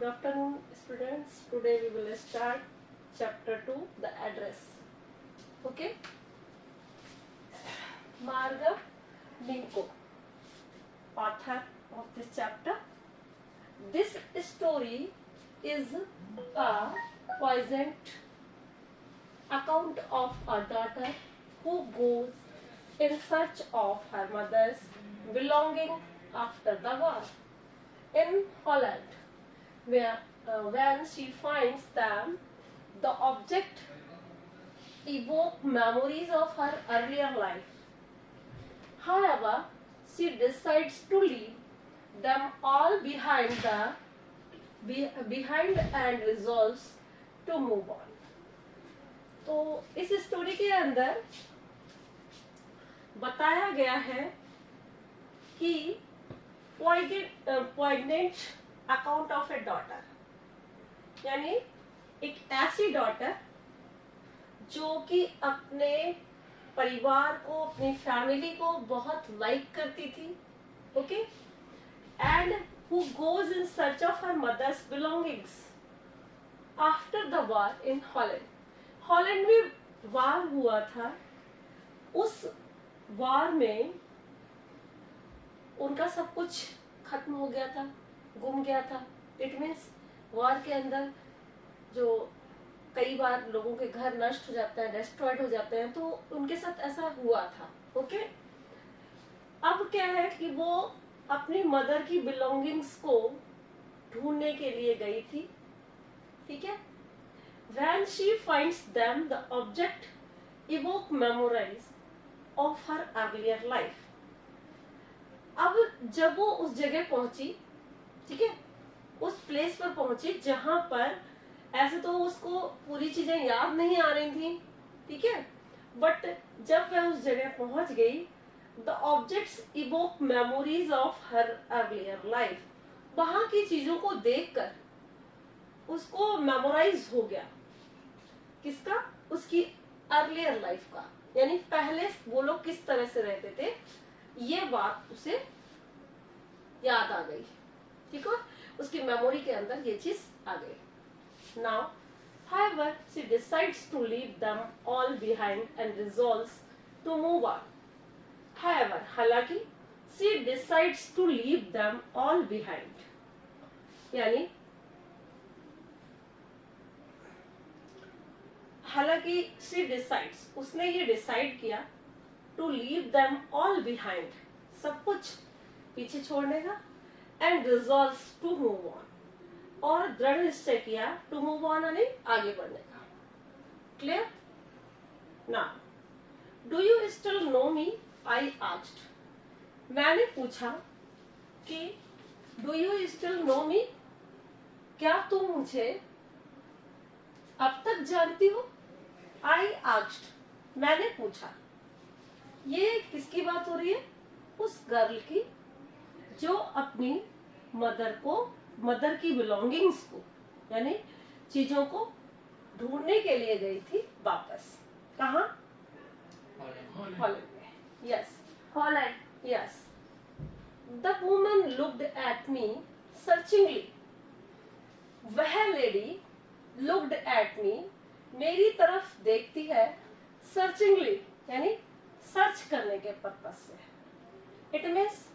Good afternoon, students. Today we will start chapter 2, the address. Okay. Marga Minko, author of this chapter. This story is a poignant account of a daughter who goes in search of her mother's belonging after the war in Holland, where when she finds them, the object evoke memories of her earlier life. However, she decides to leave them all behind and resolves to move on. तो इस story के अंदर बताया गया है कि poignant account of a daughter, यानी एक ऐसी डॉटर जो कि अपने परिवार को, अपनी फैमिली को बहुत लाइक करती थी, okay, and who goes in search of her mother's belongings after the war in Holland. Holland में वार हुआ था. उस वार में उनका सब कुछ खत्म हो गया था, गुम गया था. इट मीन्स वार के अंदर जो कई बार लोगों के घर नष्ट हो जाते हैं, डिस्ट्रॉयड हो जाते हैं, तो उनके साथ ऐसा हुआ था. ओके. अब क्या है कि वो अपनी मदर की बिलोंगिंग्स को ढूंढने के लिए गई थी. ठीक है. When she finds them, the object evoke memories of her earlier life. अब जब वो उस जगह पहुंची, ठीक है, उस प्लेस पर पहुंची जहां पर ऐसे तो उसको पूरी चीजें याद नहीं आ रही थी, ठीक है, बट जब वह उस जगह पहुंच गई, the objects evoke memories of her earlier life. वहां की चीजों को देखकर उसको मेमोराइज हो गया. किसका? उसकी अर्लियर लाइफ का, यानी पहले वो लोग किस तरह से रहते थे, ये बात उसे याद आ गई. ठीक है, उसकी मेमोरी के अंदर ये चीज आ गई. Now, however, she decides to leave them all behind and resolves to move on. However, हालांकि she decides to leave them all behind. यानी हालांकि she decides, उसने ये डिसाइड किया to leave them all behind, सब कुछ पीछे छोड़ने का, and resolves to move on, और दृढ़ निश्चय किया टू मूव ऑन, यानी आगे बढ़ने का. Clear? Now do you still know me, I asked. मैंने पूछा कि do you still know me, क्या तुम मुझे अब तक जानती हो. आई आस्क्ड, मैंने पूछा. ये किसकी बात हो रही है? उस गर्ल की जो अपनी मदर की बिलोंगिंग्स को, यानी चीजों को ढूंढने के लिए गई थी वापस. कहाँ? हॉलैंड में. Yes, Holland. Yes. The woman looked at me searchingly. वह लेडी लुक्ड एट मी, मेरी तरफ देखती है, सर्चिंगली, यानी सर्च करने के पर्पस से. It means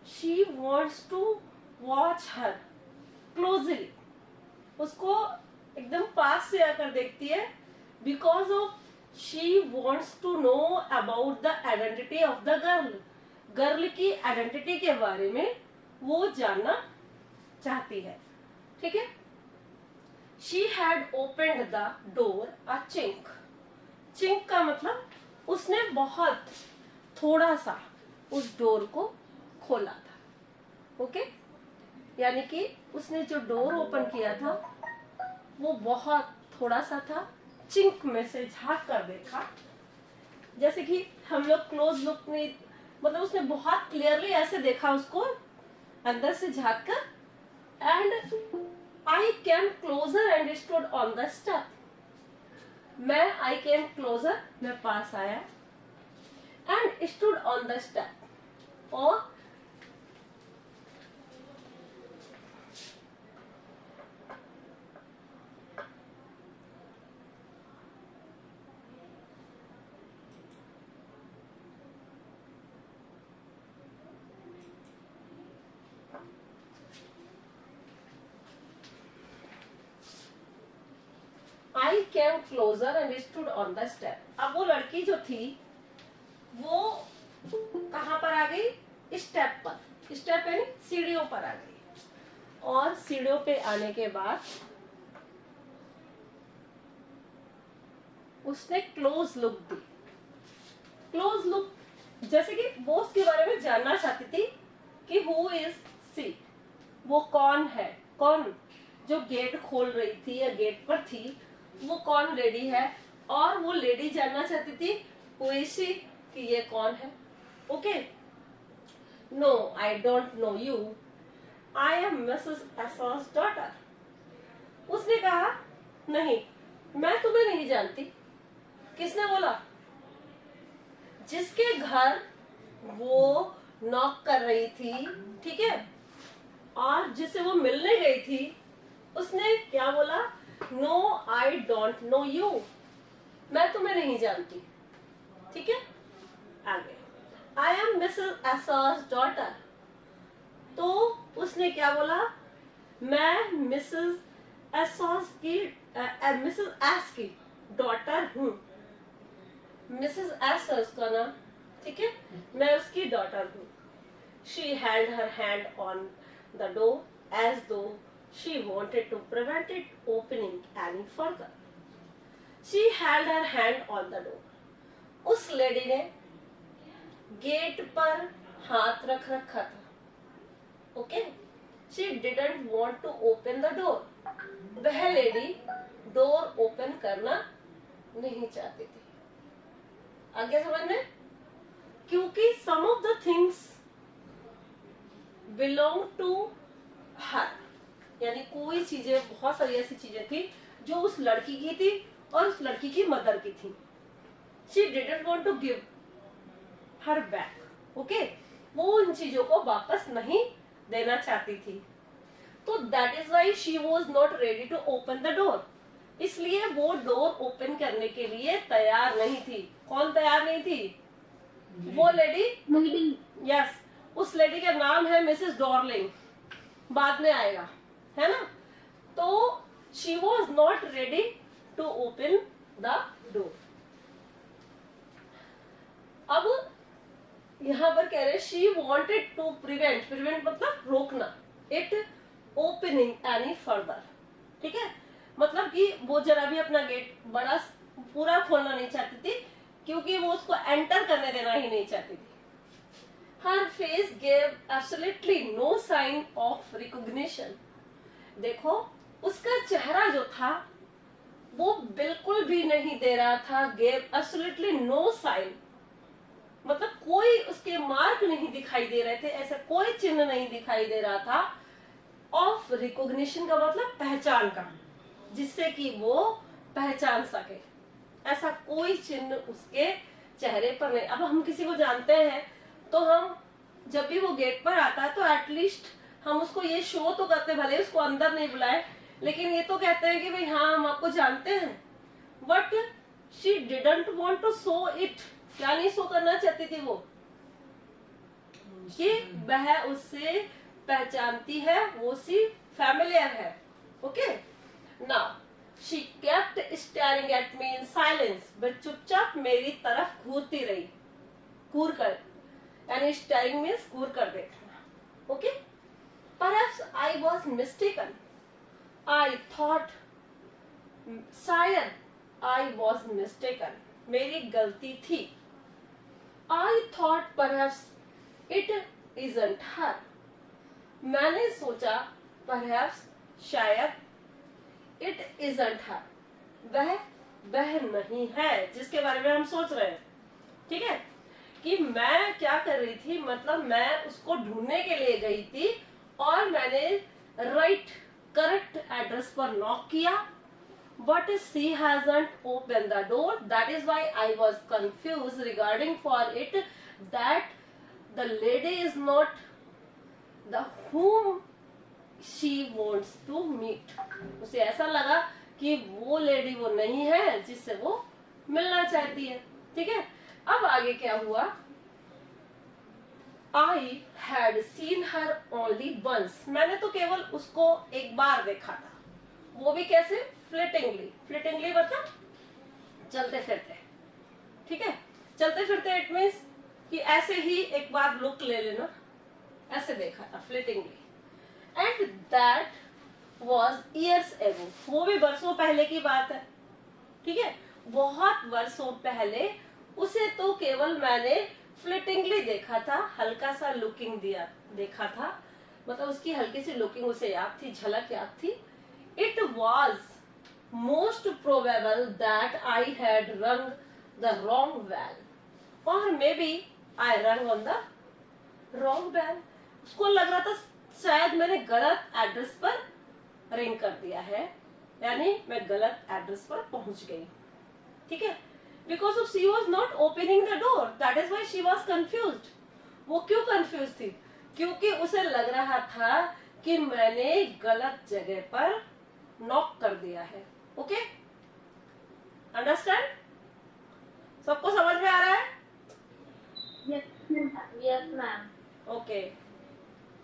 she wants to watch her closely. उसको एकदम पास से आकर देखती है, because of she wants to know about the identity of the girl. Girl की आइडेंटिटी के बारे में वो जानना चाहती है. ठीक है. She had opened the door a chink. Chink का मतलब उसने बहुत थोड़ा सा उस डोर को खोला था. ओके. यानी कि उसने जो डोर ओपन किया था वो बहुत थोड़ा सा था. चिंक में से झांक कर देखा, जैसे कि हम लोग क्लोज लुक में, मतलब उसने बहुत क्लियरली ऐसे देखा उसको अंदर से झांक कर. And I came closer and stood on the step. I came closer, मैं पास आया, and stood on the step, और came closer and stood on the step. अब वो लड़की जो थी वो कहाँ पर आ गई? स्टेप पर। स्टेप यानी सीढ़ियों पर आ गई, और सीढ़ियों पे आने के बाद उसने क्लोज लुक दी। क्लोज लुक जैसे कि वो उसके बारे में जानना चाहती थी कि हु इज सी, वो कौन है, कौन जो गेट खोल रही थी या गेट पर थी वो कौन लेडी है, और वो लेडी जानना चाहती थी हु इज सी, कि ये कौन है। Okay, no I don't know you, I am Mrs S's daughter. उसने कहा नहीं, मैं तुम्हें नहीं जानती। किसने बोला? जिसके घर वो नॉक कर रही थी, ठीक है, और जिसे वो मिलने गई थी, उसने क्या बोला? No I don't know you, मैं तुम्हें नहीं जानती। ठीक है, आगे I am Mrs S's daughter. तो उसने क्या बोला? मैं मिसेस एसॉस की मिसेस एस की डॉटर हूँ। मिसेस एस है उसका नाम, ठीक है, मैं उसकी डॉटर हूँ। She held her hand on the door as though she wanted to prevent it opening any further. She held her hand on the door. उस लेडी ने गेट पर हाथ रख रखा था। Okay, she didn't want to open the door. वह lady door open करना नहीं चाहती थी। आगे समझ में? क्योंकि some of the things belong to her, यानी कोई चीजें, बहुत सारी ऐसी चीजें थी जो उस लड़की की थी और उस लड़की की मदर की थी। She didn't want to give her back. Okay, वो उन चीजों को वापस नहीं देना चाहती थी। तो that is why she was not ready to open the door. इसलिए वो डोर ओपन करने के लिए तैयार नहीं थी। कौन तैयार नहीं थी? वो लेडी। यस, उस लेडी का नाम है मिसेस डॉर्लिंग, बाद में आएगा, है ना। तो she was not ready to open the door. अब यहां पर कह रहे she wanted to prevent, prevent मतलब रोकना, इट ओपनिंग एनी फर्दर। ठीक है, मतलब कि वो जरा भी अपना गेट बड़ा पूरा खोलना नहीं चाहती थी, क्योंकि वो उसको एंटर करने देना ही नहीं चाहती थी। Her face gave absolutely no sign of recognition. देखो, उसका चेहरा जो था वो बिल्कुल भी नहीं दे रहा था, गेव एब्सोल्युटली नो साइन, मतलब कोई उसके मार्क नहीं दिखाई दे रहे थे, ऐसा कोई चिन्ह नहीं दिखाई दे रहा था। ऑफ रिकॉग्निशन का मतलब पहचान का, जिससे कि वो पहचान सके, ऐसा कोई चिन्ह उसके चेहरे पर नहीं। अब हम किसी को जानते हैं तो हम जब भी वो गेट पर आता है तो एटलीस्ट हम उसको ये शो तो करते, भले उसको अंदर नहीं बुलाए, लेकिन ये तो कहते हैं कि भाई हाँ हम आपको जानते हैं। But she didn't want to show it. क्या नहीं शो करना चाहती थी वो? कि वह उससे पहचानती है, वो सी फैमिलियर है। Okay, now she kept staring at me in silence. वह चुपचाप मेरी तरफ घूरती रही, घूर कर, यानी स्टेयरिंग मीन्स घूर कर देखना। Okay, perhaps I was mistaken, I thought, शायद आई वॉज मिस्टेकन, मेरी गलती थी। I thought perhaps it isn't her, मैंने सोचा परहैप्स शायद इट इजंट हर, वह नहीं है जिसके बारे में हम सोच रहे हैं। ठीक है, कि मैं क्या कर रही थी, मतलब मैं उसको ढूंढने के लिए गई थी और मैंने राइट करेक्ट एड्रेस पर नॉक किया, but she hasn't opened the door. That is why I was confused regarding for it, that the lady is not the whom she wants to meet. उसे ऐसा लगा कि वो लेडी वो नहीं है जिससे वो मिलना चाहती है। ठीक है, अब आगे क्या हुआ? I had seen her only once. मैंने तो केवल उसको एक बार देखा था, वो भी कैसे? फ्लिटिंगली, फ्लिटिंगली मतलब चलते फिरते, ठीक है, चलते फिरते इट मीन्स कि ऐसे ही एक बार लुक ले लेना, ऐसे देखा था flittingly. And that was years ago, वो भी वर्षों पहले की बात है, ठीक है, बहुत वर्षों पहले. उसे तो केवल मैंने फ्लिटिंगली देखा था, हल्का सा लुकिंग दिया देखा था, मतलब उसकी हल्की सी लुकिंग उसे याद थी, झलक याद थी. It was most probable that I had रंग द रॉन्ग बेल, और मे बी आई रंग ऑन द रॉन्ग बेल. उसको लग रहा था शायद मैंने गलत एड्रेस पर रिंग कर दिया है, यानी मैं गलत एड्रेस पर पहुंच गई, ठीक है. Because of she was not opening the door, that is why she was confuse. वो क्यों कंफ्यूज थी? क्योंकि उसे लग रहा था कि मैंने गलत जगह पर नॉक कर दिया है. Okay, understand? सबको समझ में आ रहा है? Yes ma'am. Okay,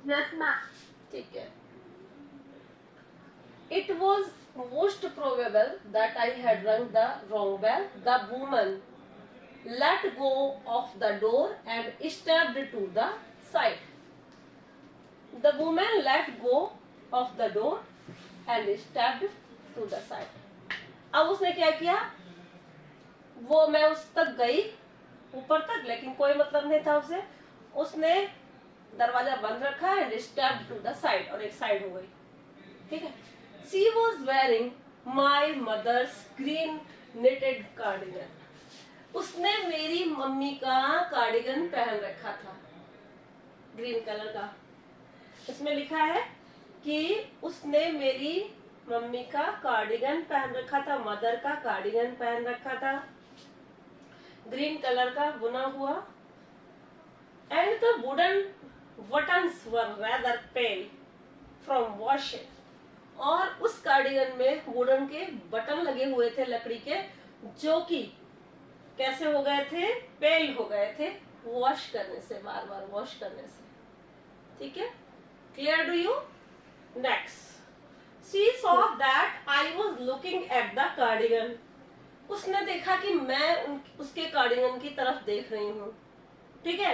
yes ma'am. ठीक है. It was most probable that I had rung the wrong bell. The woman let go of the door and stepped to the side. The woman let go of the door and stepped to the side. अब उसने क्या किया? वो मैं उस तक गई, ऊपर तक, लेकिन कोई मतलब नहीं था उसे. उसने दरवाजा बंद रखा and stepped to the side, और एक साइड हो गई, ठीक है. She was wearing my mother's green knitted cardigan. उसने मेरी मम्मी का कार्डिगन पहन रखा था, ग्रीन कलर का. इसमें लिखा है कि उसने मेरी मम्मी का कार्डिगन पहन रखा था, मदर का कार्डिगन पहन रखा था, ग्रीन कलर का बुना हुआ. And the wooden buttons were rather pale from washing. और उस कार्डिगन में वुडन के बटन लगे हुए थे लकड़ी के, जो कि कैसे हो गए थे? पेल हो गए थे, वॉश करने से, बार बार वॉश करने से, ठीक है. Clear to you? Next, she saw that I was looking at the cardigan. उसने देखा कि मैं उसके कार्डिगन की तरफ देख रही हूँ, ठीक है.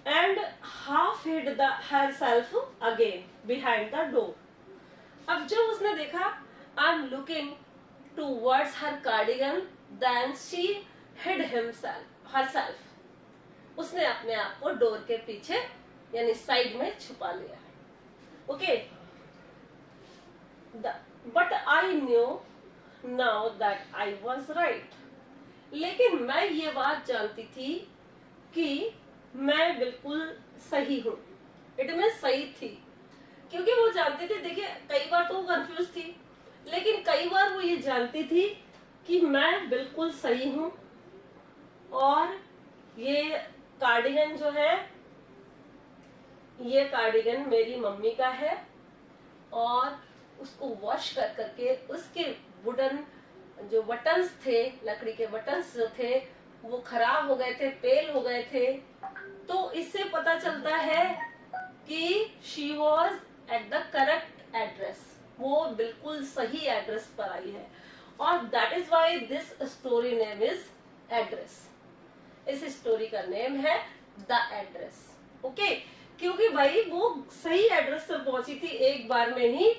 And half hid the herself again behind the door. अब जब उसने देखा I am looking towards her cardigan, then she hid herself. उसने अपने आप को डोर के पीछे यानी साइड में छुपा लिया. Okay, but I knew now that I was right. लेकिन मैं ये बात जानती थी कि मैं बिल्कुल सही हूँ. इट मीन सही थी, क्योंकि वो जानती थी. देखिए, कई बार तो वो कंफ्यूज थी, लेकिन कई बार वो ये जानती थी कि मैं बिल्कुल सही हूँ. और ये कार्डिगन जो है, ये कार्डिगन मेरी मम्मी का है, और उसको वॉश कर करके उसके वुडन जो बटन्स थे, लकड़ी के बटन्स जो थे, वो खराब हो गए थे, पेल हो गए थे. तो इससे पता चलता है कि she was at the correct address, वो बिल्कुल सही एड्रेस पर आई है. और that is why this story name is address. इस स्टोरी का नेम है द एड्रेस. ओके, क्योंकि भाई वो सही एड्रेस पर पहुंची थी एक बार में ही,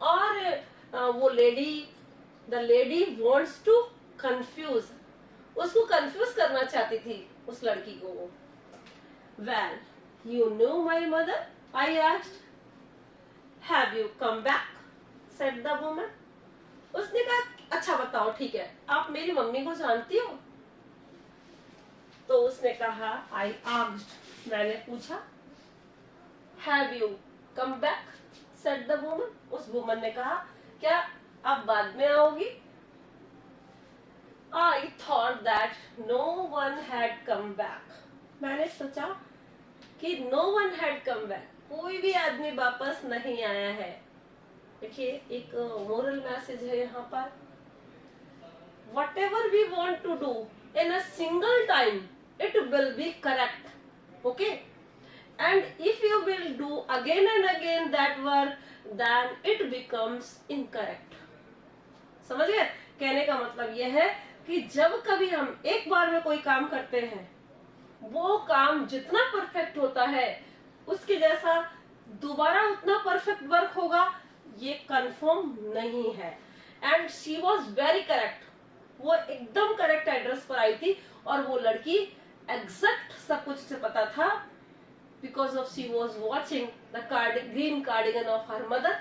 और वो the lady wants to confuse, उसको कंफ्यूज करना चाहती थी उस लड़की को. Well, you know my mother, I asked. Have you come back? said the woman. उसने कहा, अच्छा बताओ, ठीक है, आप मेरी मम्मी को जानती हो? तो उसने कहा, I asked, मैंने पूछा. Have you come back? said the woman. उस woman ने कहा, क्या आप बाद में आओगी? I thought that no one had come back. मैंने सोचा कि no one had come back, कोई भी आदमी वापस नहीं आया है. देखिए, एक मोरल मैसेज है यहाँ पर. Whatever we want to do in a single time, it will be correct. Okay? And if you will do again and again that work, then it becomes incorrect. समझ गए? कहने का मतलब यह है कि जब कभी हम एक बार में कोई काम करते हैं, वो काम जितना परफेक्ट होता है उसके जैसा दोबारा उतना परफेक्ट वर्क होगा, ये कंफर्म नहीं है। And she was very correct, वो एकदम करेक्ट एड्रेस पर आई थी और वो लड़की एग्जैक्ट सब कुछ से पता था, because of she was watching the green cardigan of her mother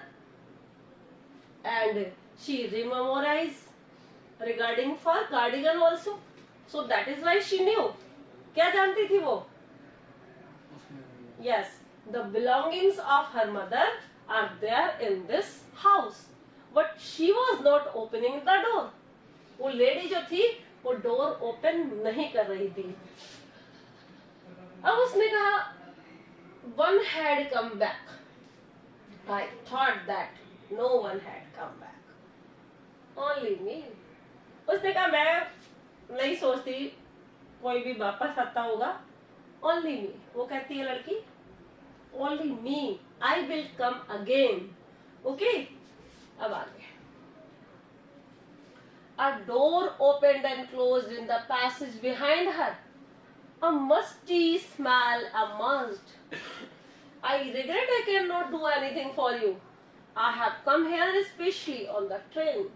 and she rememorise regarding for cardigan also, so that is why she knew. क्या जानती थी वो? Yes, the belongings of her mother are there in this house, but she was not opening the door. वो lady जो थी वो door open नहीं कर रही थी। अब उसने कहा, one had come back, I thought that no one had come back, only me. उसने कहा, मैं नहीं सोचती कोई भी वापस आता होगा, ओनली मी। वो कहती है लड़की, only me, I will come again. Okay, अब आगे। A door opened and closed in the passage behind her. A musty smell emerged. I regret I cannot do anything for you. I have come here especially on the train.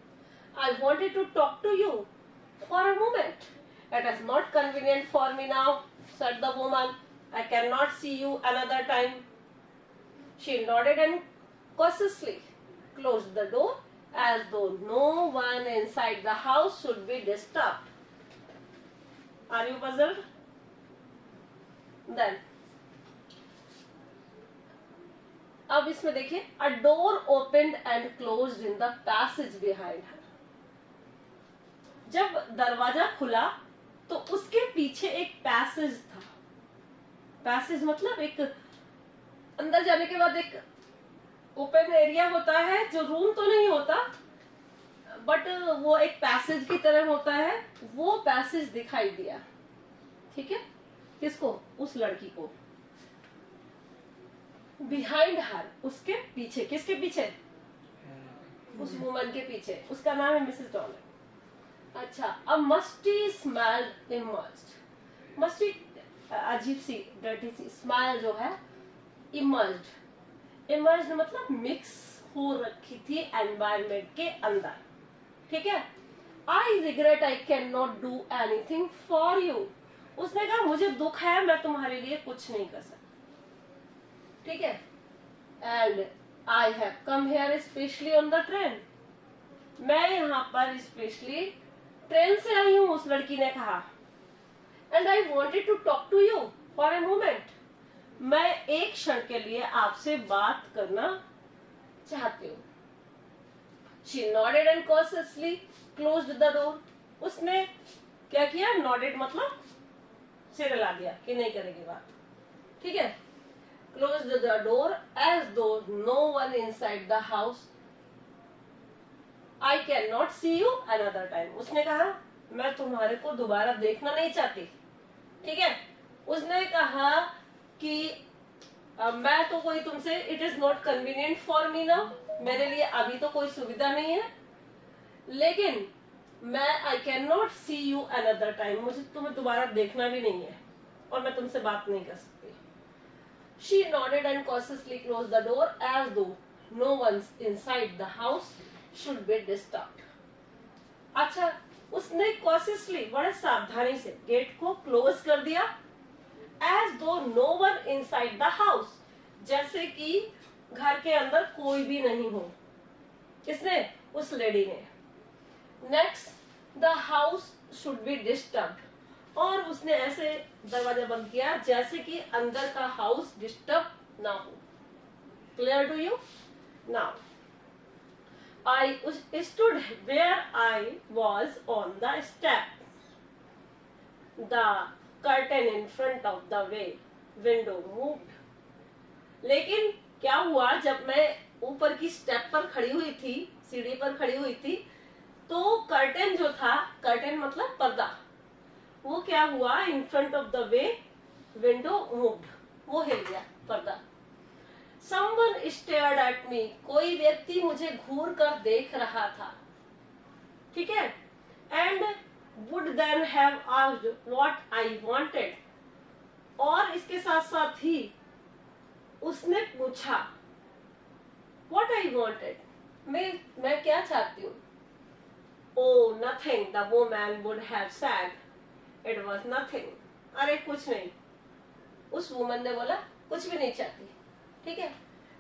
I wanted to talk to you for a moment. It is not convenient for me now, said the woman. I cannot see you another time. She nodded and cautiously closed the door, as though no one inside the house should be disturbed. Are you puzzled? Then, अब इसमें देखिए, a door opened and closed in the passage behind her. जब दरवाजा खुला तो उसके पीछे एक पैसेज था। पैसेज मतलब एक अंदर जाने के बाद एक ओपन एरिया होता है, जो रूम तो नहीं होता बट वो एक पैसेज की तरह होता है। वो पैसेज दिखाई दिया, ठीक है, किसको? उस लड़की को। बिहाइंड हर, उसके पीछे। किसके पीछे? उस वुमन के पीछे। उसका नाम है मिसेस डॉलर। अच्छा, अ मस्टी स्मेल इमर्ज्ड। मस्टी अजीब सी डर्टी सी स्मेल जो है, इमर्ज्ड। इमर्ज्ड मतलब मिक्स हो रखी थी एनवायरमेंट के अंदर, ठीक है। I regret I can not do anything for you. उसने कहा, मुझे दुख है, मैं तुम्हारे लिए कुछ नहीं कर सकती, ठीक है। And I have come here specially on the train. मैं यहाँ पर स्पेशली ट्रेन से आई हूँ, उस लड़की ने कहा। And I wanted to talk to you for a moment. मैं एक क्षण के लिए आपसे बात करना चाहती हूँ। She nodded and cautiously closed the door. उसने क्या किया? Nodded मतलब सिर हिला दिया कि नहीं करेगी बात, ठीक है। Closed the door as though no one inside the house. I cannot see you another time. उसने कहा, मैं तुम्हारे को दोबारा देखना नहीं चाहती, ठीक है। उसने कहा कि मैं तो कोई तुमसे, it is not convenient for me now, मेरे लिए अभी तो कोई सुविधा नहीं है, लेकिन मैं I can not see you another time, मुझे तुम्हें दोबारा देखना भी नहीं है और मैं तुमसे बात नहीं कर सकती। She nodded and cautiously close the door as though no one inside the house should be disturbed. अच्छा, उसने कॉशियसली, बड़े सावधानी से गेट को क्लोज कर दिया, as though no one inside the house, जैसे कि घर के अंदर कोई भी नहीं हो। किसने? उस लेडी ने। Next, the house should be disturbed, और उसने ऐसे दरवाजा बंद किया जैसे कि अंदर का हाउस डिस्टर्ब ना हो। Clear to you? Now I stood where I was on the step. The curtain in front of the window moved. लेकिन क्या हुआ, जब मैं ऊपर की स्टेप पर खड़ी हुई थी, सीढ़ी पर खड़ी हुई थी, तो कर्टेन जो था, कर्टेन मतलब पर्दा, वो क्या हुआ, in front of the window moved, वो हिल गया पर्दा। Someone stared at me. कोई व्यक्ति मुझे घूर कर देख रहा था। ठीक है, and would then have asked what I wanted, और इसके साथ साथ ही उसने पूछा व्हाट आई वांटेड, मैं क्या चाहती हूँ। ओ nothing, the woman would have said, it was nothing, अरे कुछ नहीं, उस वुमन ने बोला कुछ भी नहीं चाहती, ठीक है,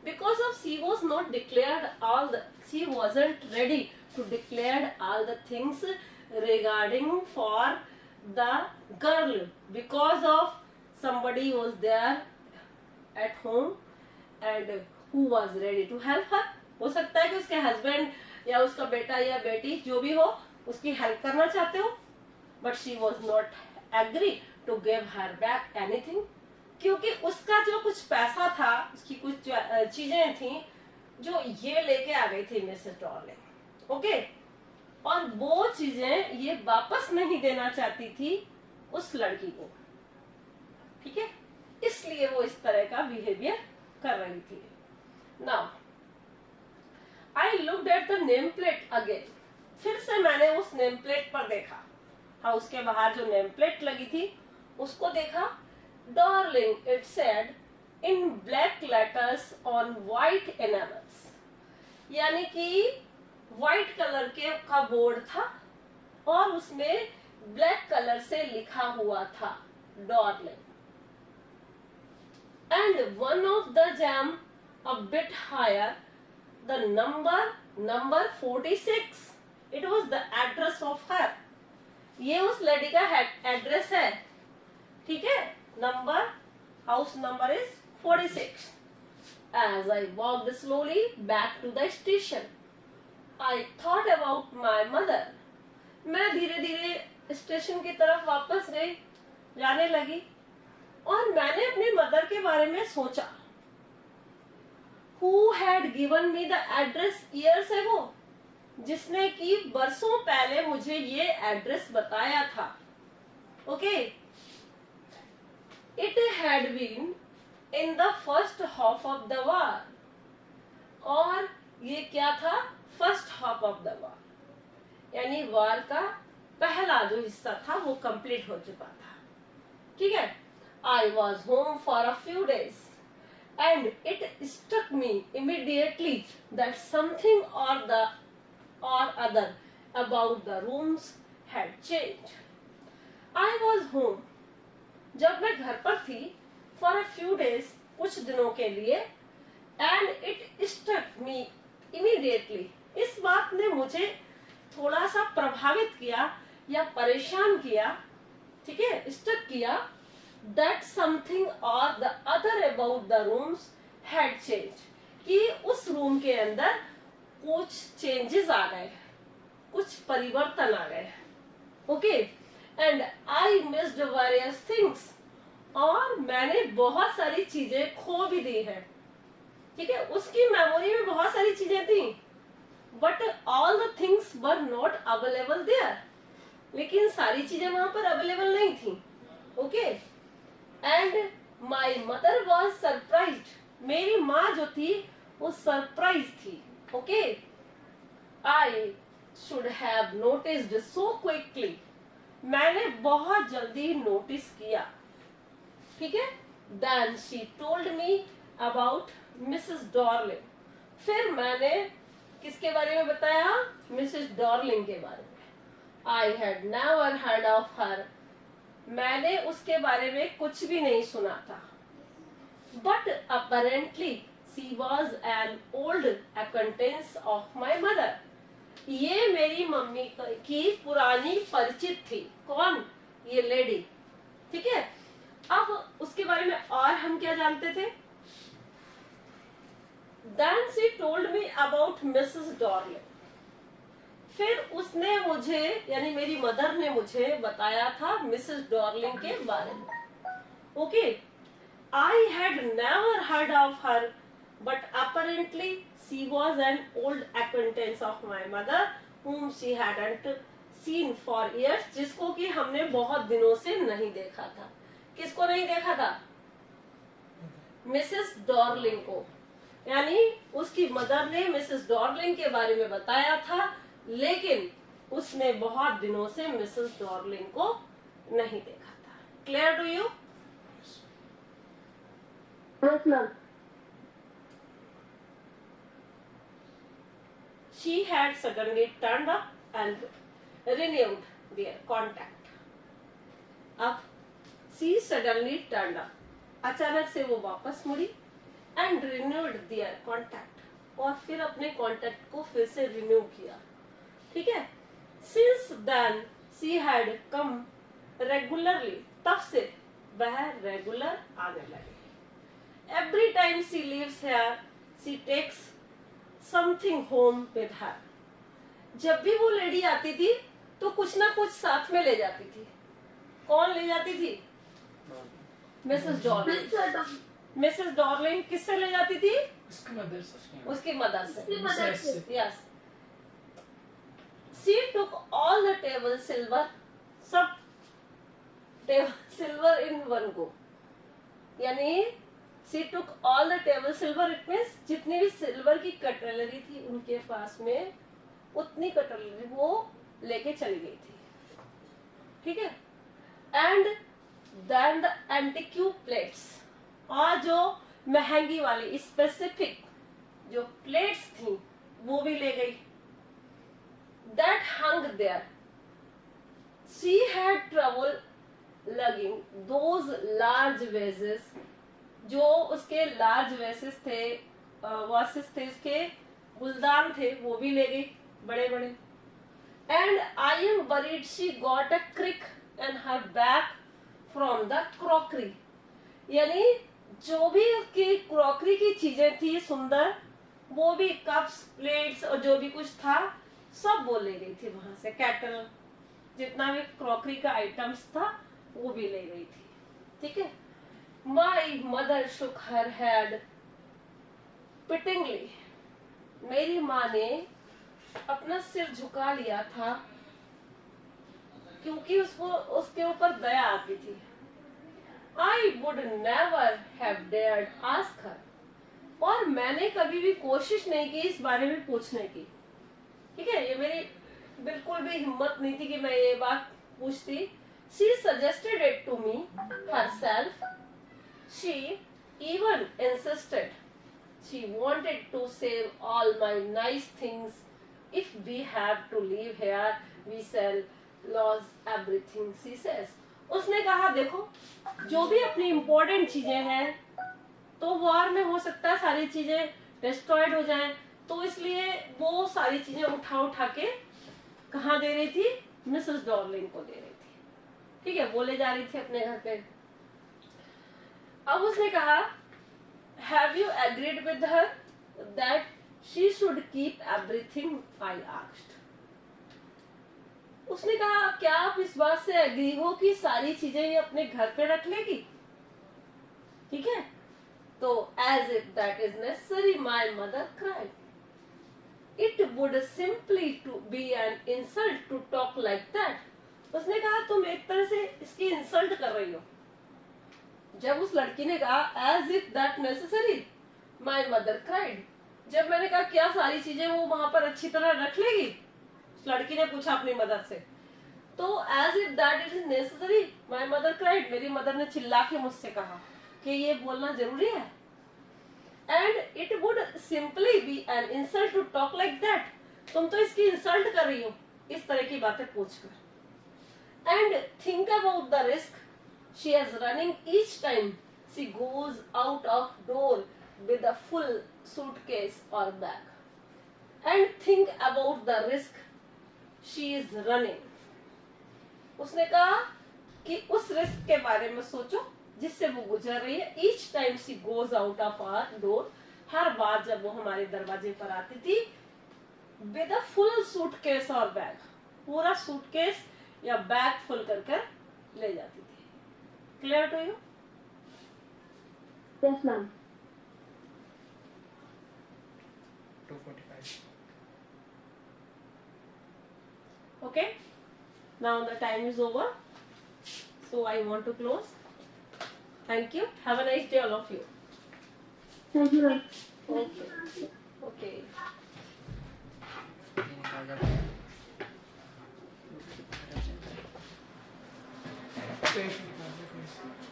because of she was not declared all the, she wasn't ready to declare all the things regarding for the girl, because of somebody was there at home and who was ready to help her. हो सकता है कि उसके husband या उसका बेटा या बेटी जो भी हो उसकी हेल्प करना चाहते हो, but she was not agree to give her back anything, क्योंकि उसका जो कुछ पैसा था, उसकी कुछ चीजें थी जो ये लेके आ गई थी मिसेस डॉर्लिंग, ओके, और वो चीजें ये वापस नहीं देना चाहती थी उस लड़की को, ठीक है, इसलिए वो इस तरह का बिहेवियर कर रही थी। Now I looked at the name plate again, फिर से मैंने उस नेम प्लेट पर देखा, हाउस के बाहर जो नेम प्लेट लगी थी उसको देखा। Darling it said in black letters on white एनामल्स, यानी कि व्हाइट कलर के का बोर्ड था और उसमें ब्लैक कलर से लिखा हुआ था darling, and one of the jam a bit higher, the number 46, it was the address of her, ये उस लड़की का एड्रेस है, ठीक है, number, house number is 46। As I walked slowly back to the station, I thought about my mother, मैं धीरे धीरे स्टेशन की तरफ वापस गई, जाने लगी, और मैंने अपनी मदर के बारे में सोचा। Who had given me the address years ago, जिसने कि बरसों पहले मुझे ये एड्रेस बताया था, okay, it had been in the first half of the war, और ये क्या था, first half of the war, यानी वॉर का पहला जो हिस्सा था वो कंप्लीट हो चुका था, ठीक है। I was home for a few days and it struck me immediately that something or other about the rooms had changed. I was home, जब मैं घर पर थी, for a few days, कुछ दिनों के लिए, and it struck me immediately, इस बात ने मुझे थोड़ा सा प्रभावित किया या परेशान किया, ठीक है, struck किया, that something or the other about the rooms had changed, कि उस रूम के अंदर कुछ चेंजेस आ गए, कुछ परिवर्तन आ गए, okay, and I missed various things, और मैंने बहुत सारी चीजें खो भी दी है, ठीक है, उसकी मेमोरी में बहुत सारी चीजें थी, but all the things were not available there, लेकिन सारी चीजें वहां पर अवेलेबल नहीं थी, okay, and my mother was surprised, मेरी माँ जो थी वो सरप्राइज थी, okay, I should have noticed so quickly, मैंने बहुत जल्दी नोटिस किया, ठीक है। Then she told me about Mrs Dorling, फिर मैंने किसके बारे में बताया, मिसेस डॉर्लिंग के बारे में। I had never heard of her, मैंने उसके बारे में कुछ भी नहीं सुना था, but apparently she was an old acquaintance of my mother, ये मेरी मम्मी की पुरानी परिचित थी, कौन, ये लेडी, ठीक है। अब उसके बारे में और हम क्या जानते थे, Then she told me about Mrs. Darling, फिर उसने मुझे, यानी मेरी मदर ने मुझे बताया था मिसेस डॉर्लिंग के बारे में, okay, I had never heard of her, but apparently she was an old acquaintance of my mother whom she hadn't seen for years, जिसको कि हमने बहुत दिनों से नहीं देखा था। किसको नहीं देखा था, मिसेस डॉर्लिंग को, यानी उसकी मदर ने मिसेस डॉर्लिंग के बारे में बताया था, लेकिन उसने बहुत दिनों से मिसेस डॉर्लिंग को नहीं देखा था. Clear to you? Yes, ma'am. She had suddenly turned up and renewed their contact. अब she suddenly turned up. अचानक से वो वापस मुड़ी and renewed their contact. और फिर अपने कॉन्टेक्ट को फिर से रिन्यू किया. ठीक है? Since then she had come regularly. तब से वह रेगुलर आने लगी. Every time she leaves here, she takes something home with her. जब भी वो लेडी आती थी तो कुछ ना कुछ साथ में ले जाती थी. कौन ले जाती थी? Mrs Darling. Mr. Dom. Mrs Darling किससे ले जाती थी? उसके मदर से उसकी मदर से. उसकी मदर से. Yes. She took all the table silver, सब table silver in one go. यानी she took all the table silver, it means जितनी भी सिल्वर की कटलरी थी उनके पास में उतनी कटलरी वो लेके चली गई थी. ठीक है? एंड देन द एंटिक्यू प्लेट्स, और जो महंगी वाली स्पेसिफिक जो प्लेट्स थी वो भी ले गई. That hung there. She had trouble lugging those large vases, जो उसके लार्ज वेसेस थे, वासेस थे, उसके गुलदान थे, वो भी ले गई बड़े बड़े. And I am worried she got a crick and her back from the crockery. यानी जो भी उसकी क्रॉकरी की चीजें थी सुंदर, वो भी कप्स प्लेट्स और जो भी कुछ था सब वो ले गई थी वहां से. कैटल जितना भी क्रॉकरी का आइटम्स था वो भी ले गई थी. ठीक है? My mother shook her head pityingly. मेरी माँ ने अपना सिर झुका लिया था क्योंकि उसको उसके ऊपर दया आती थी. I would never have dared ask her. और मैंने कभी भी कोशिश नहीं की इस बारे में पूछने की. ठीक है? ये मेरी बिल्कुल भी हिम्मत नहीं थी कि मैं ये बात पूछती. She suggested it to me herself. She even insisted. She wanted to save all my nice things. If we have to leave here, we shall lose everything, she says. उसने कहा देखो, जो भी अपनी इम्पोर्टेंट चीजें हैं तो वॉर में हो सकता है सारी चीजें डिस्ट्रॉयड हो जाएं, तो इसलिए वो सारी चीजें उठा उठा के कहाँ दे रही थी? मिसेस डॉर्लिंग को दे रही थी. ठीक है? वो ले जा रही थी अपने घर पे. अब उसने कहा have you agreed with her that she should keep everything I asked. उसने कहा क्या आप इस बात से एग्री हो कि सारी चीजें ये अपने घर पे रख लेगी? ठीक है? तो as if that is necessary my mother cried. It would simply to be an insult to talk like that. उसने कहा तुम एक तरह से इसकी इंसल्ट कर रही हो. जब उस लड़की ने कहा as if that necessary my mother cried, जब मैंने कहा क्या सारी चीजें वो वहां पर अच्छी तरह रख लेगी, उस लड़की ने पूछा अपनी मदर से, तो as if that it is necessary my mother cried, मेरी मदर ने चिल्ला के मुझसे कहा कि ये बोलना जरूरी है. And it would simply be an insult to talk like that. तुम तो इसकी इंसल्ट कर रही हो इस तरह की बातें पूछकर. And think about the risk she is running each time she goes out of door with a full suitcase or bag. And think about the risk she is running. उसने कहा कि उस रिस्क के बारे में सोचो जिससे वो गुजर रही है. each time she goes out of our door, हर बार जब वो हमारे दरवाजे पर आती थी, with a full suitcase or bag, पूरा सूटकेस या बैग फुल कर कर ले जाती थी. Clear to you? Yes, ma'am. 2:45. Okay? Now the time is over. So I want to close. Thank you. Have a nice day, all of you. Thank you, ma'am. Okay. Okay. ये निकाल जाते हैं. पेश कर दो, पेश।